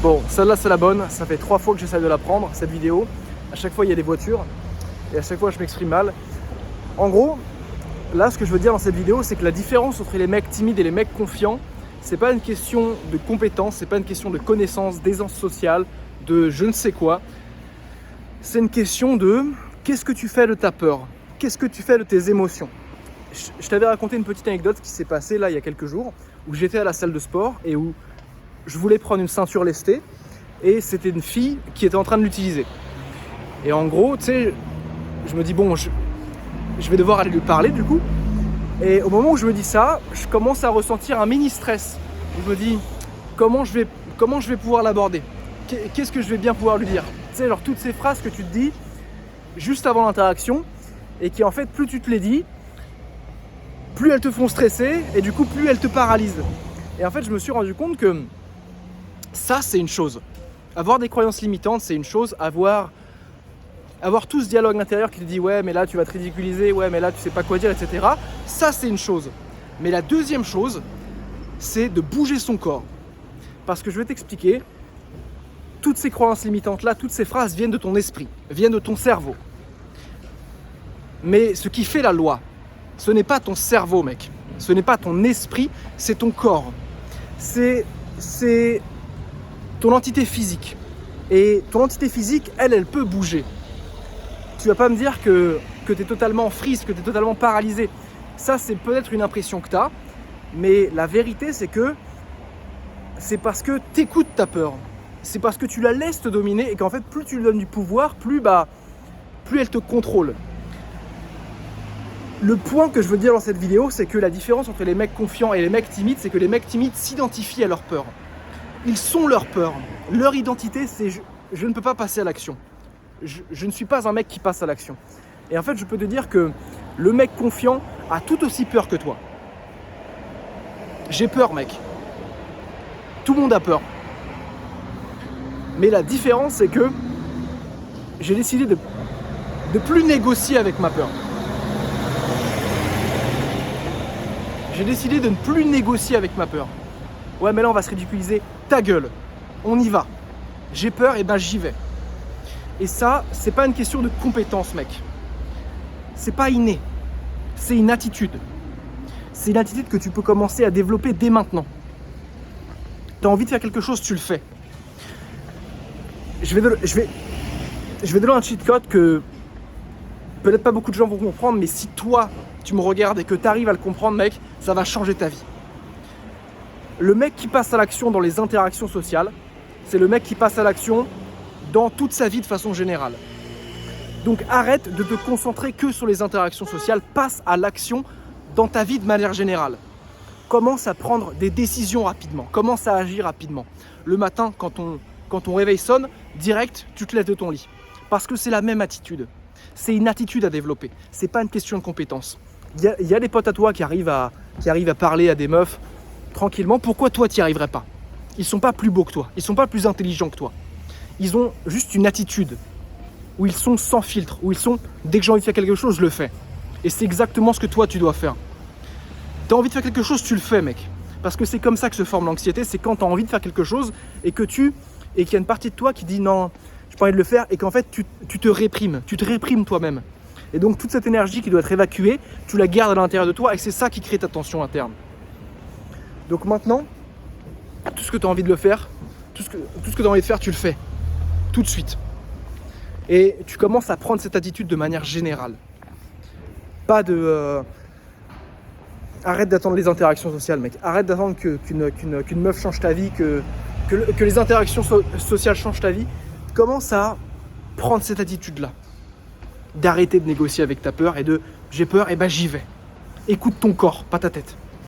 Bon, celle-là c'est la bonne, ça fait 3 fois que j'essaie de la prendre, cette vidéo. À chaque fois il y a des voitures et à chaque fois je m'exprime mal. En gros, là ce que je veux dire dans cette vidéo, c'est que la différence entre les mecs timides et les mecs confiants, c'est pas une question de compétence, c'est pas une question de connaissance, d'aisance sociale, de je ne sais quoi. C'est une question de qu'est-ce que tu fais de ta peur, qu'est-ce que tu fais de tes émotions. Je t'avais raconté une petite anecdote qui s'est passée là il y a quelques jours, où j'étais à la salle de sport et où je voulais prendre une ceinture lestée et c'était une fille qui était en train de l'utiliser. Et en gros, tu sais, je me dis bon, je vais devoir aller lui parler du coup. Et au moment où je me dis ça, je commence à ressentir un mini stress. Je me dis comment je vais pouvoir l'aborder, qu'est-ce que je vais bien pouvoir lui dire. Tu sais, genre toutes ces phrases que tu te dis juste avant l'interaction et qui en fait plus tu te les dis, plus elles te font stresser et du coup plus elles te paralysent. Et en fait je me suis rendu compte que ça c'est une chose. Avoir des croyances limitantes c'est une chose, avoir tout ce dialogue intérieur qui te dit ouais mais là tu vas te ridiculiser, ouais mais là tu sais pas quoi dire, etc. Ça c'est une chose. Mais la deuxième chose, c'est de bouger son corps. Parce que je vais t'expliquer, toutes ces croyances limitantes là, toutes ces phrases viennent de ton esprit, viennent de ton cerveau. Mais ce qui fait la loi, ce n'est pas ton cerveau mec, ce n'est pas ton esprit, c'est ton corps. C'est ton entité physique. Et ton entité physique, elle peut bouger. Tu vas pas me dire que tu es totalement en frise, que tu es totalement paralysé. Ça, c'est peut-être une impression que tu as, mais la vérité, c'est que c'est parce que tu écoutes ta peur. C'est parce que tu la laisses te dominer et qu'en fait, plus tu lui donnes du pouvoir, plus elle te contrôle. Le point que je veux dire dans cette vidéo, c'est que la différence entre les mecs confiants et les mecs timides, c'est que les mecs timides s'identifient à leur peur. Ils sont leur peur. Leur identité, c'est je ne peux pas passer à l'action. Je ne suis pas un mec qui passe à l'action. Et en fait, je peux te dire que le mec confiant a tout aussi peur que toi. J'ai peur, mec. Tout le monde a peur. Mais la différence, c'est que j'ai décidé de plus négocier avec ma peur. J'ai décidé de ne plus négocier avec ma peur. Ouais, mais là, on va se ridiculiser. Ta gueule. On y va. J'ai peur, et ben j'y vais. Et ça, c'est pas une question de compétence, mec. C'est pas inné. C'est une attitude. C'est une attitude que tu peux commencer à développer dès maintenant. T'as envie de faire quelque chose, tu le fais. Je vais donner un cheat code que peut-être pas beaucoup de gens vont comprendre, mais si toi, tu me regardes et que tu arrives à le comprendre, mec, ça va changer ta vie. Le mec qui passe à l'action dans les interactions sociales, c'est le mec qui passe à l'action dans toute sa vie de façon générale. Donc arrête de te concentrer que sur les interactions sociales, passe à l'action dans ta vie de manière générale. Commence à prendre des décisions rapidement, commence à agir rapidement. Le matin, quand ton réveil sonne, direct, tu te lèves de ton lit. Parce que c'est la même attitude. C'est une attitude à développer, c'est pas une question de compétence. Il y a des potes à toi qui arrivent à parler à des meufs tranquillement. Pourquoi toi, tu n'y arriverais pas? Ils sont pas plus beaux que toi, ils sont pas plus intelligents que toi. Ils ont juste une attitude où ils sont sans filtre, où ils sont dès que j'ai envie de faire quelque chose, je le fais. Et c'est exactement ce que toi, tu dois faire. Tu as envie de faire quelque chose, tu le fais, mec. Parce que c'est comme ça que se forme l'anxiété, c'est quand tu as envie de faire quelque chose et qu'il y a une partie de toi qui dit non, j'ai pas envie de le faire et qu'en fait tu te réprimes toi-même. Et donc toute cette énergie qui doit être évacuée, tu la gardes à l'intérieur de toi et c'est ça qui crée ta tension interne. Donc maintenant, tout ce que tu as envie de le faire, tout ce que tu as envie de faire, tu le fais. Tout de suite. Et tu commences à prendre cette attitude de manière générale. Pas de... Arrête d'attendre les interactions sociales, mec. Arrête d'attendre qu'une meuf change ta vie, que les interactions sociales changent ta vie. Commence à prendre cette attitude-là. D'arrêter de négocier avec ta peur et de j'ai peur, et ben j'y vais. Écoute ton corps, pas ta tête.